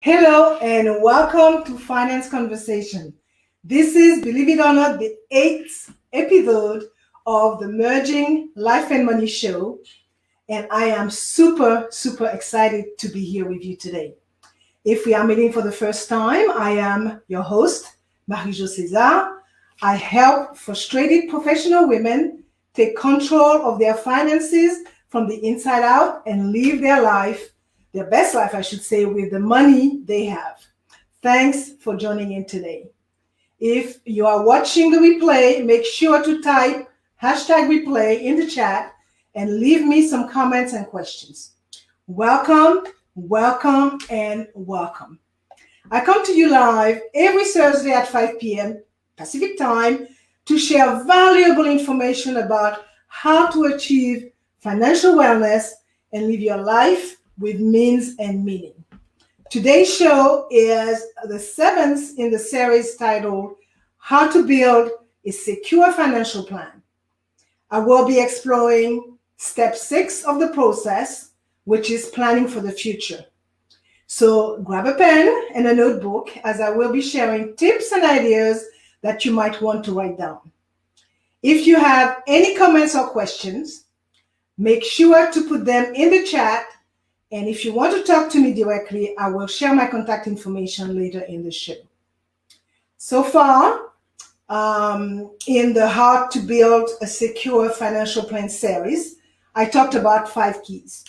Hello and welcome to Finance Conversation. This is, believe it or not, the 8th episode of the Merging Life and Money show. And I am super excited to be here with you today. If we are meeting for the first time, I am your host, mjcaesar. I help frustrated professional women take control of their finances from the inside out and live their life, their best life, I should say, with the money they have. Thanks for joining in today. If you are watching the replay, make sure to type #replay in the chat and leave me some comments and questions. Welcome, and welcome. I come to you live every Thursday at 5 p.m. Pacific time to share valuable information about how to achieve financial wellness and live your life with means and meaning. Today's show is the 7th in the series titled How to Build a Secure Financial Plan. I will be exploring step 6 of the process, which is planning for the future. So grab a pen and a notebook as I will be sharing tips and ideas that you might want to write down. If you have any comments or questions, make sure to put them in the chat. And if you want to talk to me directly, I will share my contact information later in the show. So far, in the How to Build a Secure Financial Plan series, I talked about 5 keys: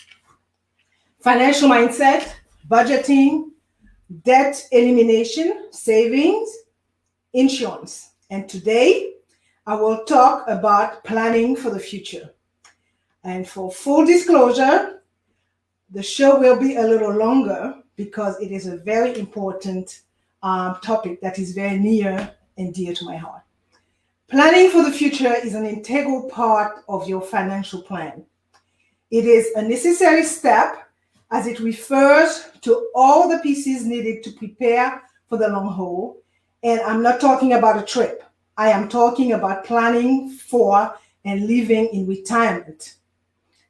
financial mindset, budgeting, debt elimination, savings, insurance. And today, I will talk about planning for the future. And for full disclosure, the show will be a little longer because it is a very important topic that is very near and dear to my heart. Planning for the future is an integral part of your financial plan. It is a necessary step as it refers to all the pieces needed to prepare for the long haul. And I'm not talking about a trip. I am talking about planning for and living in retirement.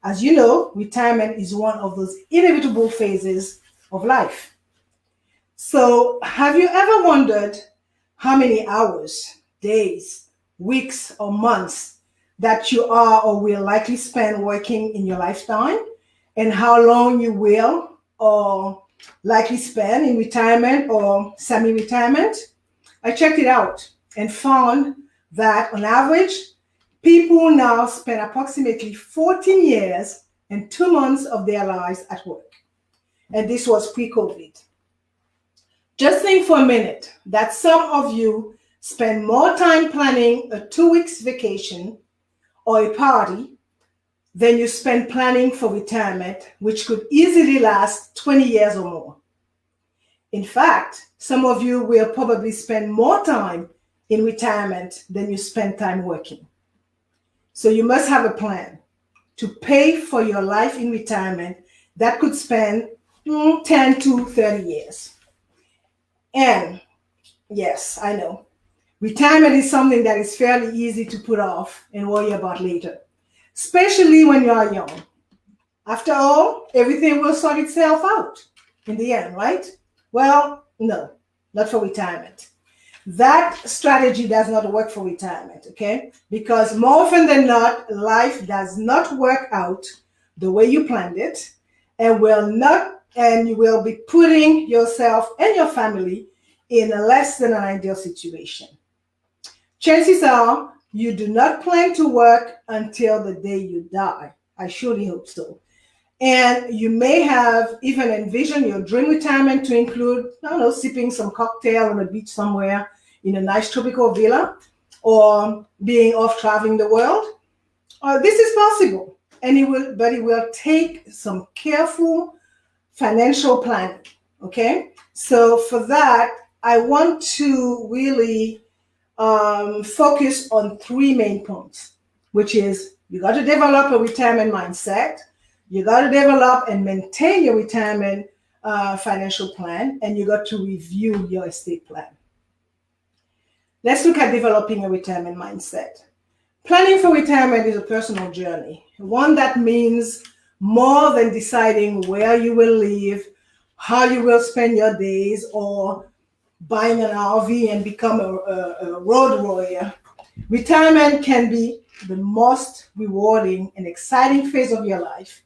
As you know, retirement is one of those inevitable phases of life. So, have you ever wondered how many hours, days, weeks, or months that you are or will likely spend working in your lifetime, and how long you will or likely spend in retirement or semi-retirement? I checked it out and found that on average, people now spend approximately 14 years and 2 months of their lives at work. And this was pre-COVID. Just think for a minute that some of you spend more time planning a 2-week vacation or a party than you spend planning for retirement, which could easily last 20 years or more. In fact, some of you will probably spend more time in retirement than you spend time working. So you must have a plan to pay for your life in retirement that could spend 10 to 30 years. And yes, I know, retirement is something that is fairly easy to put off and worry about later, especially when you are young. After all, everything will sort itself out in the end, right? Well, no, not for retirement. That strategy does not work for retirement, okay? Because more often than not, life does not work out the way you planned it, and you will be putting yourself and your family in a less than an ideal situation. Chances are you do not plan to work until the day you die. I surely hope so. And you may have even envisioned your dream retirement to include, sipping some cocktail on a beach somewhere in a nice tropical villa, or being off traveling the world. This is possible, but it will take some careful financial planning, okay? So for that, I want to really focus on 3 main points, which is you got to develop a retirement mindset, you got to develop and maintain your retirement financial plan, and you got to review your estate plan. Let's look at developing a retirement mindset. Planning for retirement is a personal journey, one that means more than deciding where you will live, how you will spend your days, or buying an RV and become a road warrior. Retirement can be the most rewarding and exciting phase of your life,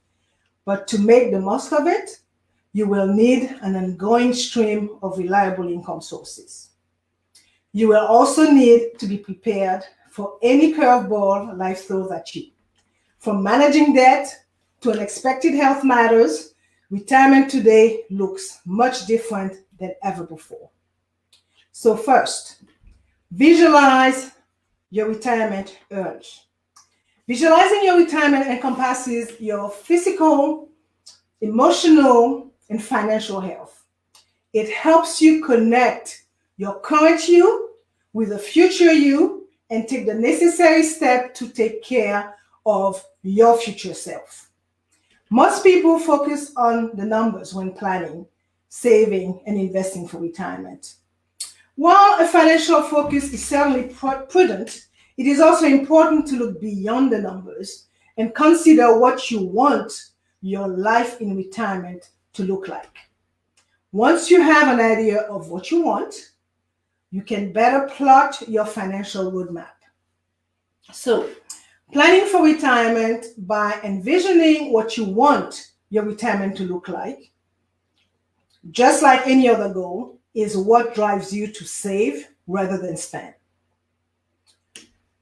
but to make the most of it, you will need an ongoing stream of reliable income sources. You will also need to be prepared for any curveball life throws at you. From managing debt to unexpected health matters, retirement today looks much different than ever before. So first, visualize your retirement early. Visualizing your retirement encompasses your physical, emotional, and financial health. It helps you connect your current you with the future you and take the necessary step to take care of your future self. Most people focus on the numbers when planning, saving, and investing for retirement. While a financial focus is certainly prudent, it is also important to look beyond the numbers and consider what you want your life in retirement to look like. Once you have an idea of what you want, you can better plot your financial roadmap. So, planning for retirement by envisioning what you want your retirement to look like, just like any other goal, is what drives you to save rather than spend.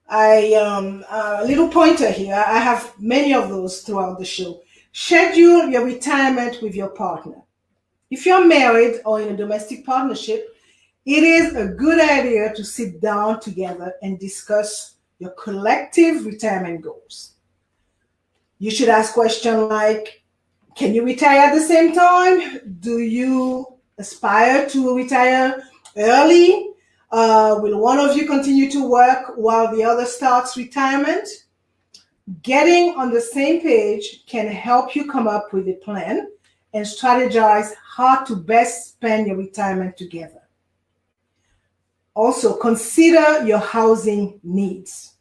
A little pointer here. I have many of those throughout the show. Schedule your retirement with your partner. If you're married or in a domestic partnership, it is a good idea to sit down together and discuss your collective retirement goals. You should ask questions like, can you retire at the same time? Do you aspire to retire early? Will one of you continue to work while the other starts retirement? Getting on the same page can help you come up with a plan and strategize how to best spend your retirement together. Also, consider your housing needs,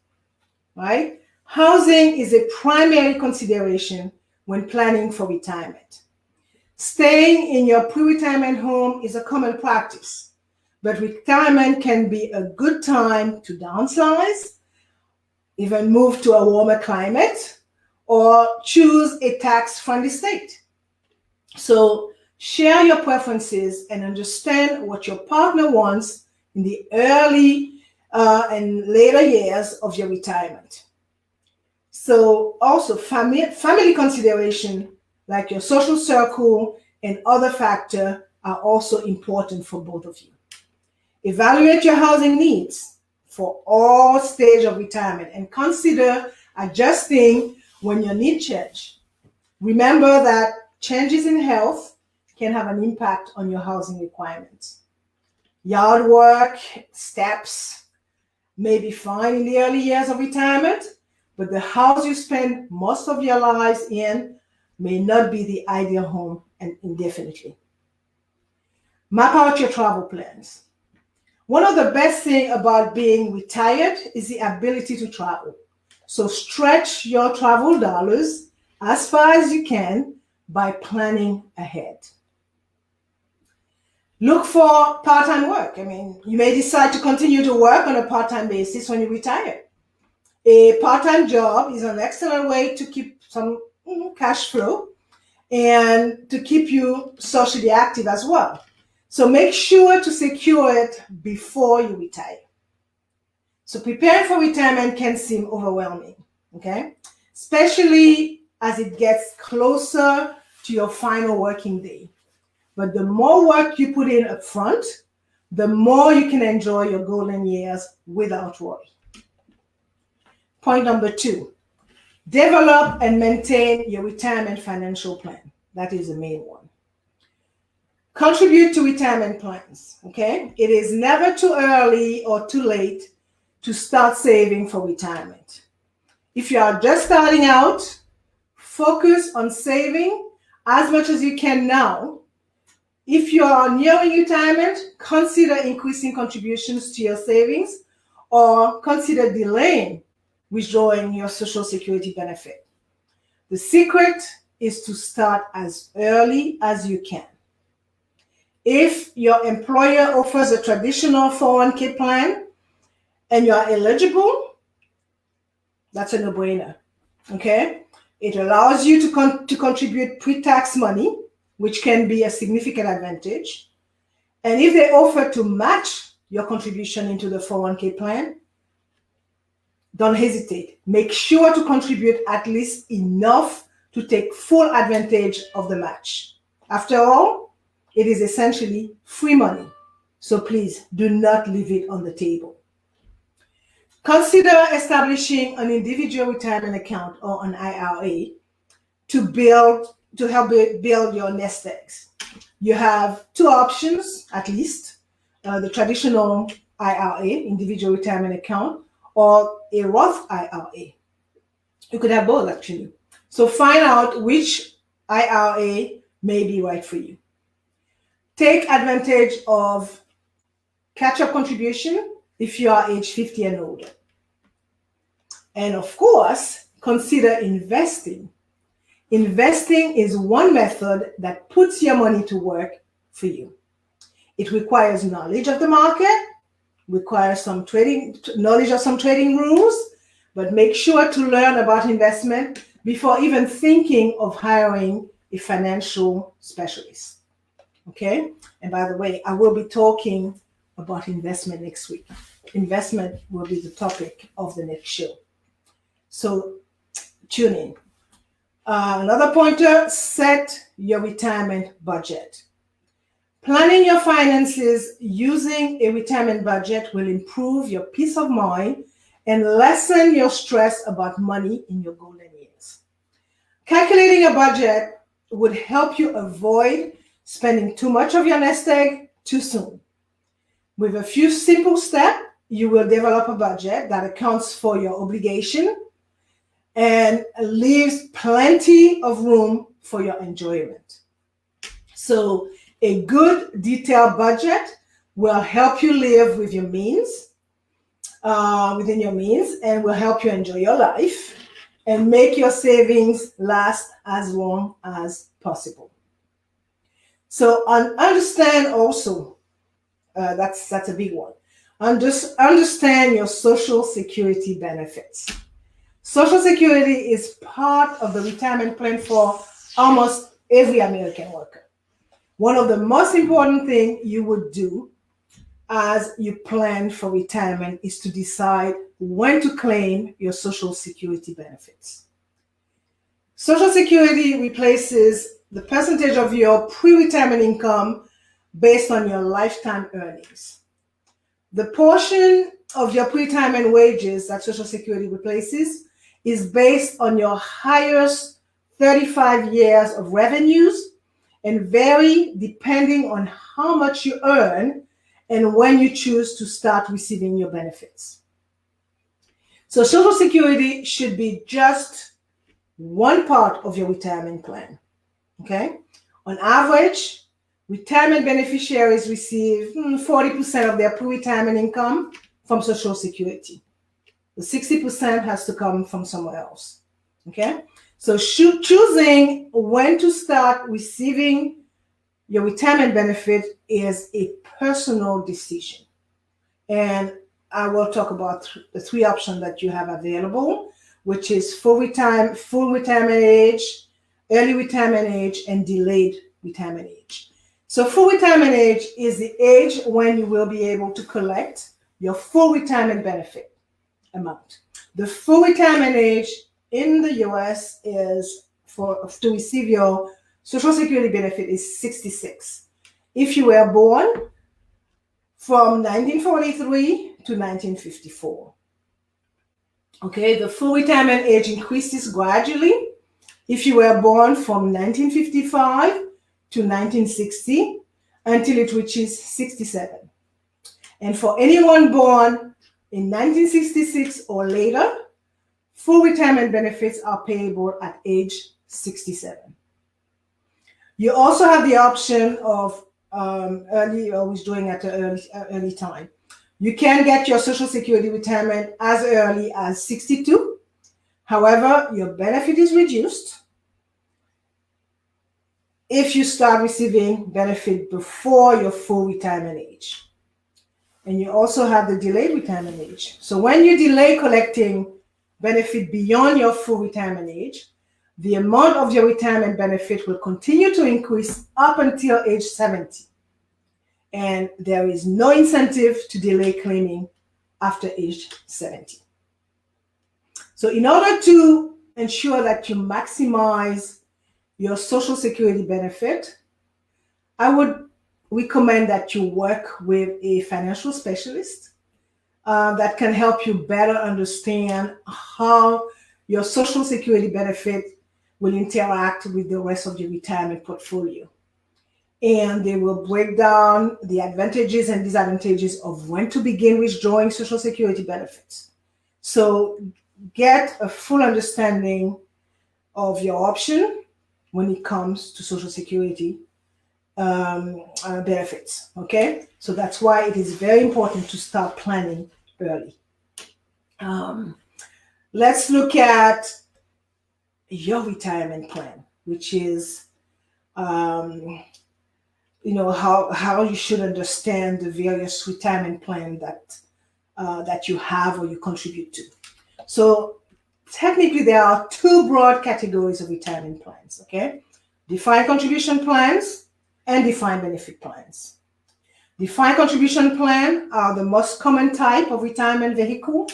right? Housing is a primary consideration when planning for retirement. Staying in your pre-retirement home is a common practice, but retirement can be a good time to downsize, even move to a warmer climate, or choose a tax-friendly state. So share your preferences and understand what your partner wants in the early and later years of your retirement. So also family consideration like your social circle and other factors are also important for both of you. Evaluate your housing needs for all stages of retirement and consider adjusting when your needs change. Remember that changes in health can have an impact on your housing requirements. Yard work, steps may be fine in the early years of retirement, but the house you spend most of your lives in may not be the ideal home and indefinitely. Map out your travel plans. One of the best things about being retired is the ability to travel. So stretch your travel dollars as far as you can by planning ahead. Look for part-time work. You may decide to continue to work on a part-time basis when you retire. A part-time job is an excellent way to keep some cash flow and to keep you socially active as well. So make sure to secure it before you retire. So preparing for retirement can seem overwhelming, okay? Especially as it gets closer to your final working day. But the more work you put in up front, the more you can enjoy your golden years without worry. Point number 2, develop and maintain your retirement financial plan. That is the main one. Contribute to retirement plans, okay? It is never too early or too late to start saving for retirement. If you are just starting out, focus on saving as much as you can now. If you are nearing retirement, consider increasing contributions to your savings or consider delaying withdrawing your Social Security benefit. The secret is to start as early as you can. If your employer offers a traditional 401k plan and you are eligible, that's a no-brainer. Okay? It allows you to contribute pre-tax money, which can be a significant advantage. And if they offer to match your contribution into the 401k plan, don't hesitate. Make sure to contribute at least enough to take full advantage of the match. After all, it is essentially free money. So please do not leave it on the table. Consider establishing an individual retirement account or an IRA to help build your nest eggs. You have two options, at least, the traditional IRA, individual retirement account, or a Roth IRA. You could have both, actually. So find out which IRA may be right for you. Take advantage of catch-up contribution if you are age 50 and older. And of course, consider investing. Investing is one method that puts your money to work for you. It requires knowledge of the market, requires knowledge of some trading rules, but make sure to learn about investment before even thinking of hiring a financial specialist. Okay? And by the way, I will be talking about investment next week. Investment will be the topic of the next show. So tune in. Another pointer, set your retirement budget. Planning your finances using a retirement budget will improve your peace of mind and lessen your stress about money in your golden years. Calculating a budget would help you avoid spending too much of your nest egg too soon. With a few simple steps, you will develop a budget that accounts for your obligation and leaves plenty of room for your enjoyment. So a good detailed budget will help you live with your means, within your means, and will help you enjoy your life and make your savings last as long as possible. So understand also, that's a big one. Understand your Social Security benefits. Social Security is part of the retirement plan for almost every American worker. One of the most important things you would do as you plan for retirement is to decide when to claim your Social Security benefits. Social Security replaces the percentage of your pre-retirement income based on your lifetime earnings. The portion of your pre-retirement wages that Social Security replaces is based on your highest 35 years of revenues and vary depending on how much you earn and when you choose to start receiving your benefits. So Social Security should be just one part of your retirement plan, okay? On average, retirement beneficiaries receive 40% of their pre-retirement income from Social Security. The 60% has to come from somewhere else, okay? So choosing when to start receiving your retirement benefit is a personal decision. And I will talk about the three options that you have available, which is full retirement age, early retirement age, and delayed retirement age. So full retirement age is the age when you will be able to collect your full retirement benefit amount. The full retirement age in the US is to receive your Social Security benefit is 66. If you were born from 1943 to 1954. Okay, the full retirement age increases gradually if you were born from 1955 to 1960 until it reaches 67. And for anyone born in 1966 or later, full retirement benefits are payable at age 67. You also have the option of withdrawing at an early time. You can get your Social Security retirement as early as 62. However, your benefit is reduced if you start receiving benefit before your full retirement age. And you also have the delayed retirement age. So when you delay collecting benefit beyond your full retirement age, the amount of your retirement benefit will continue to increase up until age 70. And there is no incentive to delay claiming after age 70. So in order to ensure that you maximize your Social Security benefit, I would recommend that you work with a financial specialist that can help you better understand how your Social Security benefit will interact with the rest of your retirement portfolio. And they will break down the advantages and disadvantages of when to begin withdrawing Social Security benefits. So get a full understanding of your option when it comes to Social Security benefits. Okay, so that's why it is very important to start planning early. Let's look at your retirement plan, which is how you should understand the various retirement plan that you have or you contribute to. So technically, there are two broad categories of retirement plans. Okay, defined contribution plans and defined benefit plans. Defined contribution plan are the most common type of retirement vehicle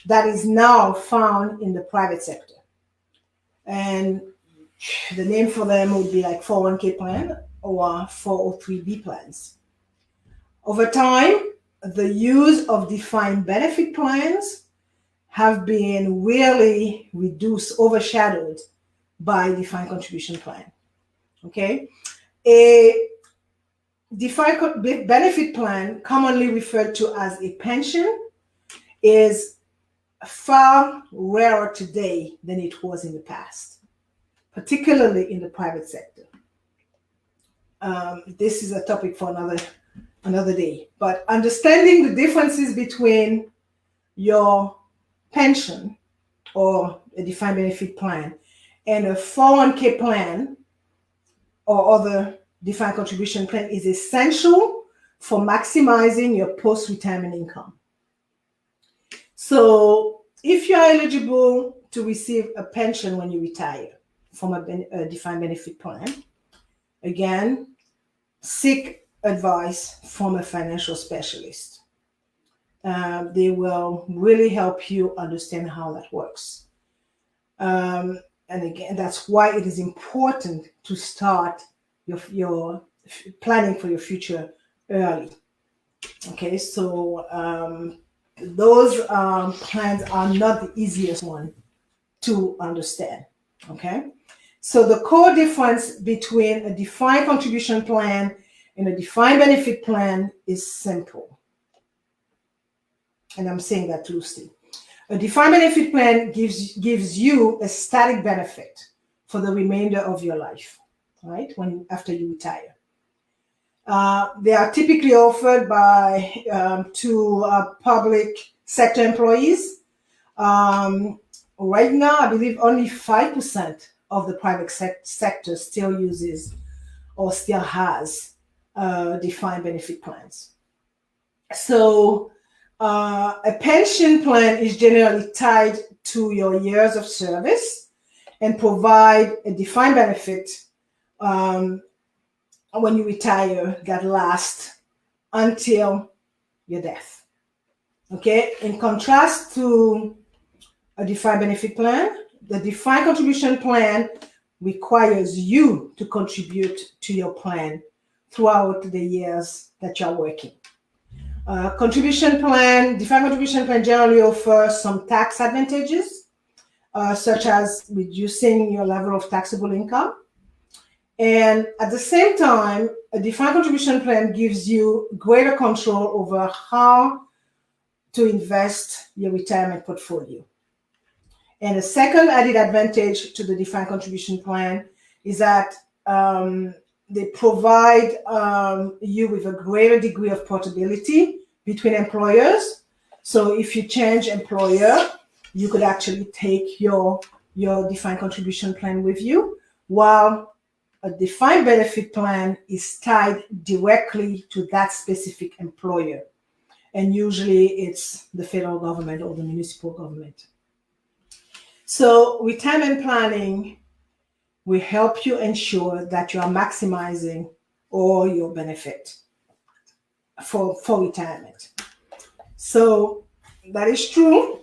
that is now found in the private sector. And the name for them would be like 401k plan or 403b plans. Over time, the use of defined benefit plans have been really reduced, overshadowed by defined contribution plan. Okay, a defined benefit plan, commonly referred to as a pension, is far rarer today than it was in the past, particularly in the private sector. This is a topic for another day. But understanding the differences between your pension or a defined benefit plan and a 401k plan or other defined contribution plan is essential for maximizing your post-retirement income. So if you are eligible to receive a pension when you retire from a defined benefit plan, again, seek advice from a financial specialist. They will really help you understand how that works. And again, that's why it is important to start your planning for your future early. Okay, so those plans are not the easiest one to understand. Okay, so the core difference between a defined contribution plan and a defined benefit plan is simple. And I'm saying that loosely. A defined benefit plan gives you a static benefit for the remainder of your life, right? After you retire. They are typically offered to public sector employees. Right now, I believe only 5% of the private sector still uses or still has defined benefit plans. So a pension plan is generally tied to your years of service and provide a defined benefit when you retire that lasts until your death. Okay, in contrast to a defined benefit plan, the defined contribution plan requires you to contribute to your plan throughout the years that you're working. Defined contribution plan generally offers some tax advantages, such as reducing your level of taxable income. And at the same time, a defined contribution plan gives you greater control over how to invest your retirement portfolio. And a second added advantage to the defined contribution plan is that they provide you with a greater degree of portability between employers. So if you change employer, you could actually take your defined contribution plan with you, while a defined benefit plan is tied directly to that specific employer. And usually it's the federal government or the municipal government. So retirement planning will help you ensure that you are maximizing all your benefit for retirement. So that is true.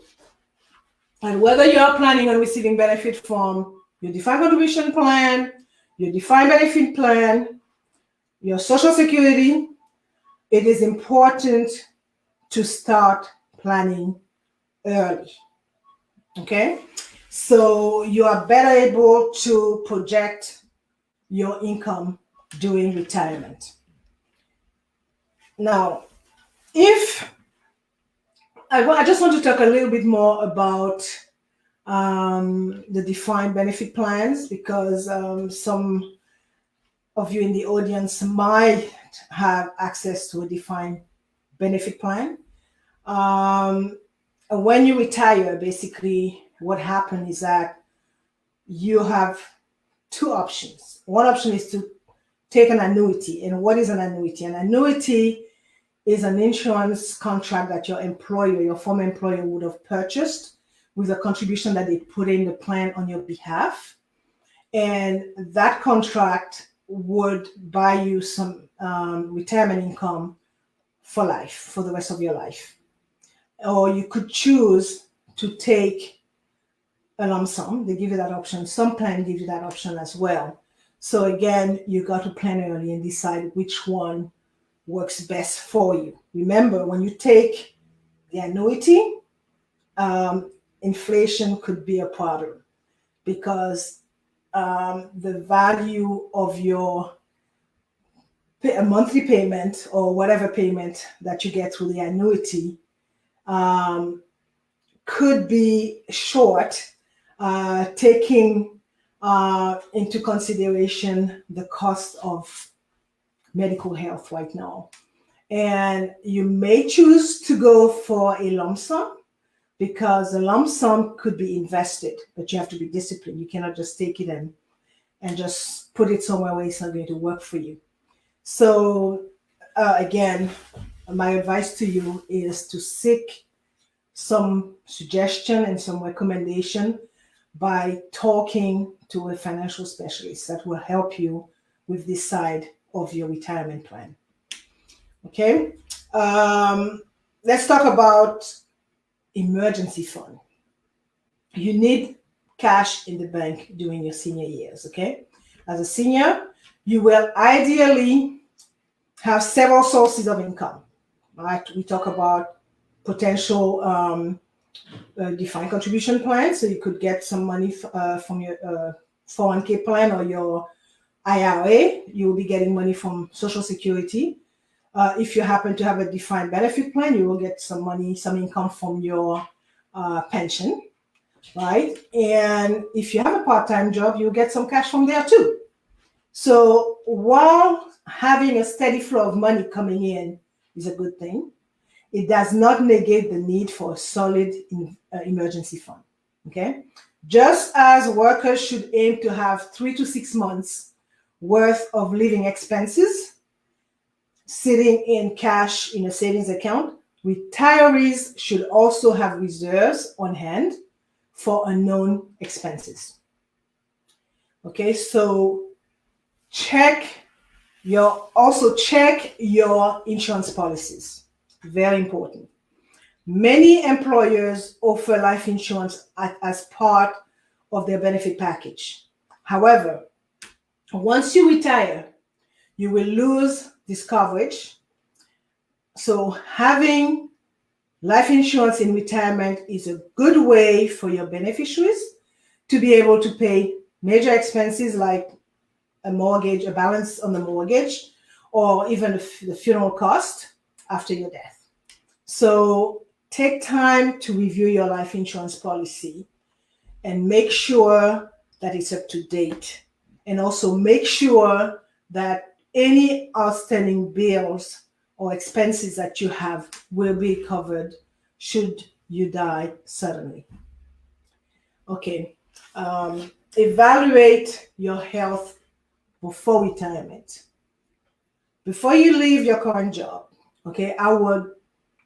And whether you are planning on receiving benefit from your defined contribution plan, your defined benefit plan, your Social Security, it is important to start planning early. Okay? So you are better able to project your income during retirement. Now, I just want to talk a little bit more about the defined benefit plans, because some of you in the audience might have access to a defined benefit plan. When you retire, basically what happens is that you have two options. One option is to take an annuity. And what is an annuity? An annuity is an insurance contract that your former employer would have purchased with a contribution that they put in the plan on your behalf. And that contract would buy you some retirement income for life, for the rest of your life. Or you could choose to take a lump sum. They give you that option. Some plans give you that option as well. So again, you got to plan early and decide which one works best for you. Remember, when you take the annuity, inflation could be a problem, because the value of your monthly payment or whatever payment that you get through the annuity could be short, taking into consideration the cost of medical health right now. And you may choose to go for a lump sum, because a lump sum could be invested, but you have to be disciplined. You cannot just take it and just put it somewhere where it's not going to work for you. So again, my advice to you is to seek some suggestion and some recommendation by talking to a financial specialist that will help you with this side of your retirement plan. Okay, let's talk about emergency fund. You need cash in the bank during your senior years. Okay, as a senior, you will ideally have several sources of income. Right? We talk about potential defined contribution plan, so you could get some money from your 401k plan or your IRA. You will be getting money from Social Security. If you happen to have a defined benefit plan, you will get some money, some income from your pension, right? And if you have a part-time job, you'll get some cash from there too. So while having a steady flow of money coming in is a good thing, it does not negate the need for a solid emergency fund, okay? Just as workers should aim to have 3 to 6 months worth of living expenses sitting in cash in a savings account, retirees should also have reserves on hand for unknown expenses. Okay, so check your insurance policies. Very important. Many employers offer life insurance as part of their benefit package. However, once you retire, you will lose this coverage. So having life insurance in retirement is a good way for your beneficiaries to be able to pay major expenses like a mortgage, a balance on the mortgage, or even the funeral cost after your death. So take time to review your life insurance policy and make sure that it's up to date. And also make sure that any outstanding bills or expenses that you have will be covered should you die suddenly. Okay, evaluate your health before retirement. Before you leave your current job, okay, I would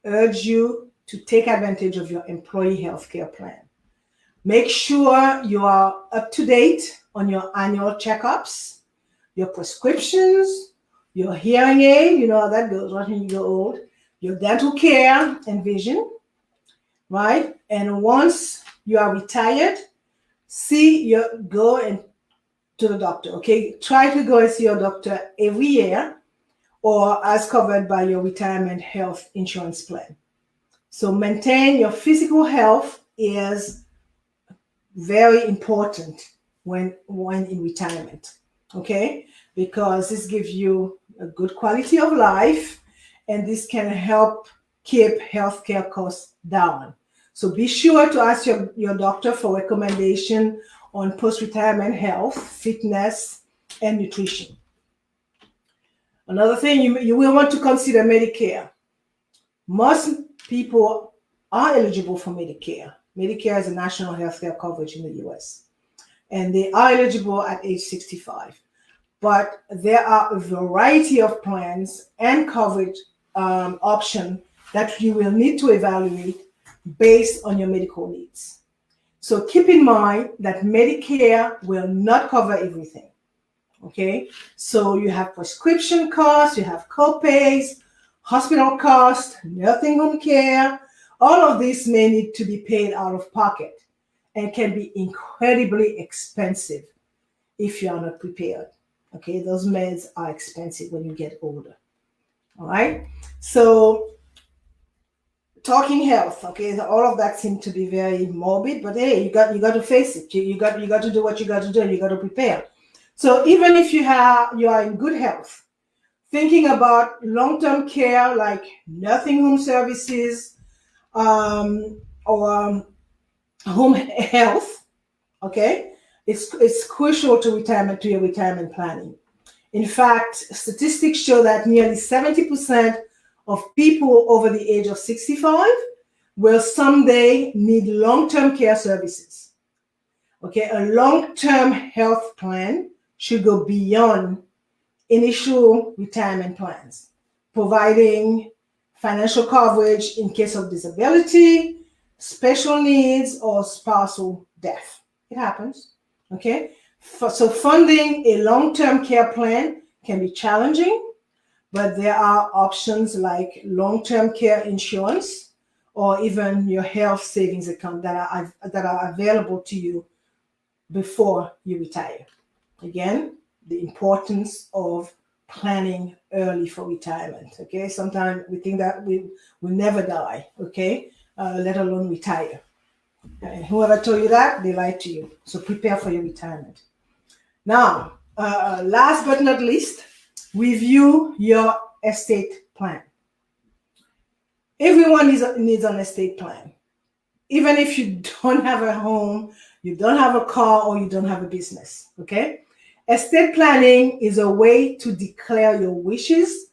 urge you to take advantage of your employee healthcare plan. Make sure you are up to date on your annual checkups, your prescriptions, your hearing aid, you know how that goes right when you get old, your dental care and vision, right? And once you are retired, go and to the doctor, okay? Try to go and see your doctor every year or as covered by your retirement health insurance plan. So maintain your physical health is very important when in retirement, okay? Because this gives you a good quality of life, and this can help keep healthcare costs down. So be sure to ask your doctor for recommendation on post-retirement health, fitness, and nutrition. Another thing, you will want to consider Medicare. Most people are eligible for Medicare. Medicare is a national healthcare coverage in the US, and they are eligible at age 65. But there are a variety of plans and coverage options that you will need to evaluate based on your medical needs. So keep in mind that Medicare will not cover everything, okay? So you have prescription costs, you have co-pays, hospital costs, nursing home care. All of this may need to be paid out of pocket and can be incredibly expensive if you are not prepared. Okay, those meds are expensive when you get older. All right. So talking health, okay, all of that seems to be very morbid, but hey, you got to face it. You got to do what you got to do, and you got to prepare. So even if you are in good health, thinking about long-term care like nursing home services or home health, okay, it's crucial to your retirement planning. In fact, statistics show that nearly 70% of people over the age of 65 will someday need long-term care services. Okay, a long-term health plan should go beyond initial retirement plans, providing financial coverage in case of disability, special needs, or spousal death. It happens, okay? So funding a long-term care plan can be challenging, but there are options like long-term care insurance or even your health savings account that are available to you before you retire. Again, the importance of planning early for retirement, okay? Sometimes we think that we will never die, okay? Let alone retire. And whoever told you that, they lied to you. So prepare for your retirement. Now, last but not least, review your estate plan. Everyone needs an estate plan. Even if you don't have a home, you don't have a car, or you don't have a business, okay? Estate planning is a way to declare your wishes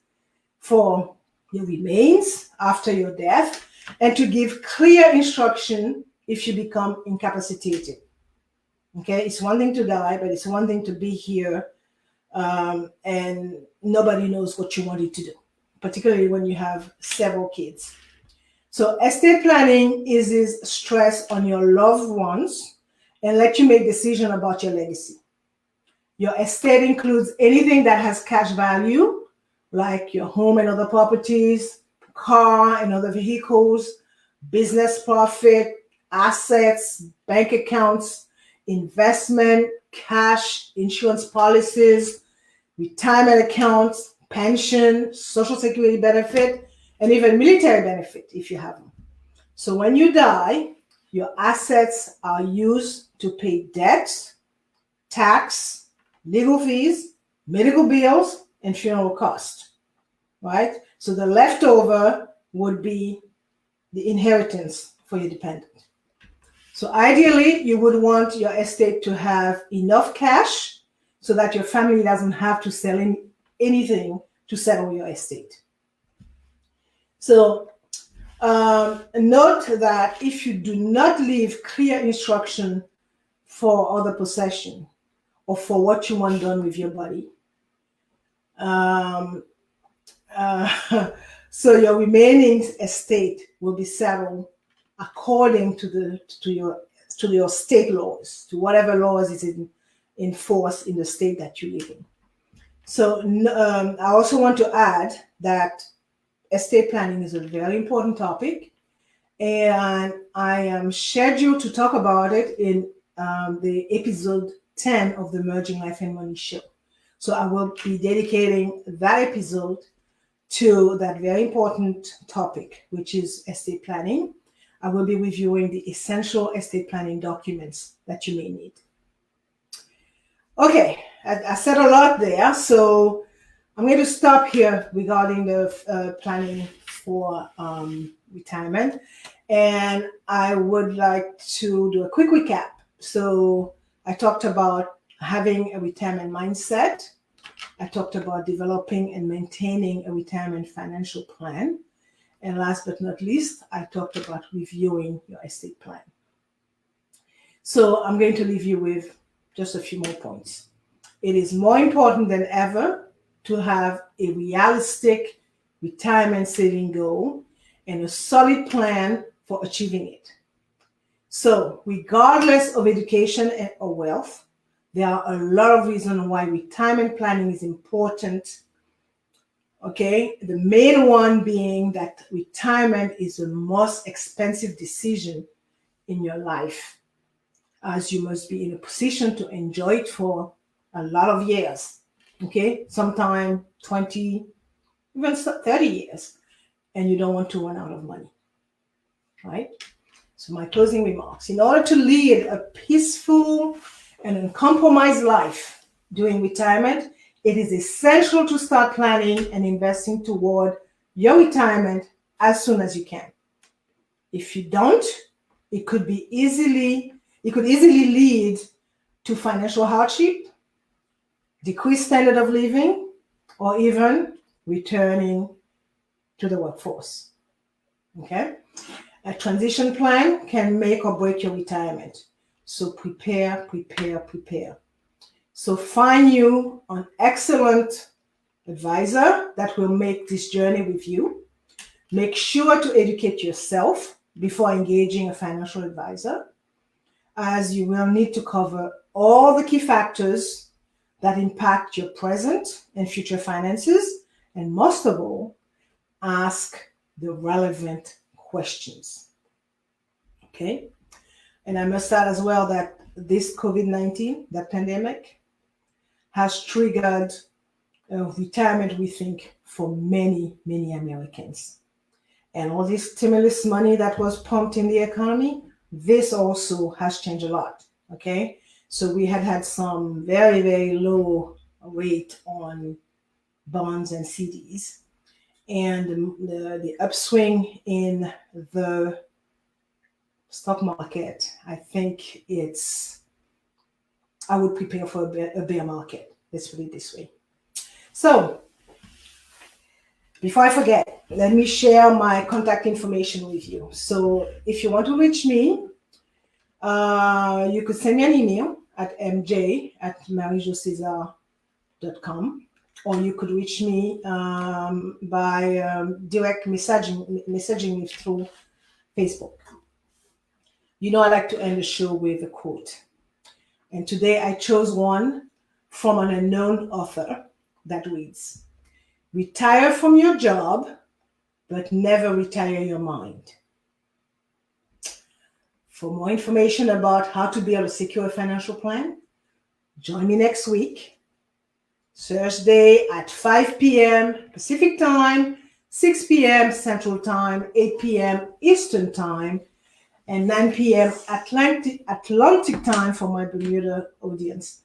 for your remains after your death and to give clear instruction if you become incapacitated. Okay, it's one thing to die, but it's one thing to be here and nobody knows what you wanted to do, particularly when you have several kids. So estate planning eases stress on your loved ones and let you make decisions about your legacy. Your estate includes anything that has cash value, like your home and other properties, car and other vehicles, business profit, assets, bank accounts, investment, cash, insurance policies, retirement accounts, pension, social security benefit, and even military benefit if you have them. So when you die, your assets are used to pay debts, tax, legal fees, medical bills, and funeral costs, right? So the leftover would be the inheritance for your dependent. So ideally, you would want your estate to have enough cash so that your family doesn't have to sell anything to settle your estate. So note that if you do not leave clear instruction for other possession or for what you want done with your body, Um, so your remaining estate will be settled according to your state laws, to whatever laws is in force in the state that you live in. So I also want to add that estate planning is a very important topic, and I am scheduled to talk about it in the episode 10 of the Merging Life and Money show. So I will be dedicating that episode to that very important topic, which is estate planning. I will be reviewing the essential estate planning documents that you may need. Okay, I said a lot there, so I'm going to stop here regarding the planning for retirement, and I would like to do a quick recap. So I talked about having a retirement mindset. I talked about developing and maintaining a retirement financial plan. And last but not least, I talked about reviewing your estate plan. So I'm going to leave you with just a few more points. It is more important than ever to have a realistic retirement saving goal and a solid plan for achieving it. So regardless of education or wealth, there are a lot of reasons why retirement planning is important. Okay, the main one being that retirement is the most expensive decision in your life, as you must be in a position to enjoy it for a lot of years. Okay, sometimes 20, even 30 years, and you don't want to run out of money, right? So my closing remarks: in order to lead a peaceful and uncompromised life during retirement, it is essential to start planning and investing toward your retirement as soon as you can. If you don't, it could easily lead to financial hardship, decreased standard of living, or even returning to the workforce. Okay? A transition plan can make or break your retirement. So prepare. So find you an excellent advisor that will make this journey with you. Make sure to educate yourself before engaging a financial advisor, as you will need to cover all the key factors that impact your present and future finances, and most of all, ask the relevant questions. Okay? And I must add as well that this COVID-19, the pandemic, has triggered retirement, we think, for many, many Americans. And all this stimulus money that was pumped in the economy, this also has changed a lot, okay? So we had some very, very low rate on bonds and CDs. And the upswing in the stock market, I think I would prepare for a bear market. Let's put it this way. So, before I forget, let me share my contact information with you. So, if you want to reach me, you could send me an email at mj@mjcaesar.com, or you could reach me by direct messaging me through Facebook. You know, I like to end the show with a quote. And today I chose one from an unknown author that reads, "Retire from your job, but never retire your mind." For more information about how to build a secure financial plan, join me next week, Thursday at 5 p.m. Pacific Time, 6 p.m. Central Time, 8 p.m. Eastern Time, and 9 p.m. Atlantic Time for my Bermuda audience.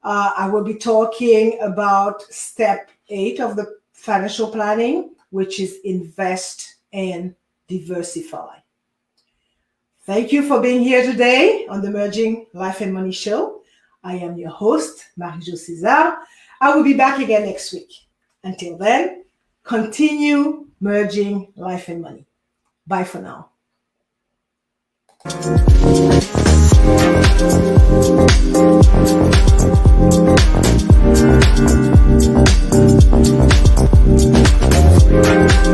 I will be talking about step 8 of the financial planning, which is invest and diversify. Thank you for being here today on the Merging Life and Money show. I am your host, mjcaesar. I will be back again next week. Until then, continue merging life and money. Bye for now.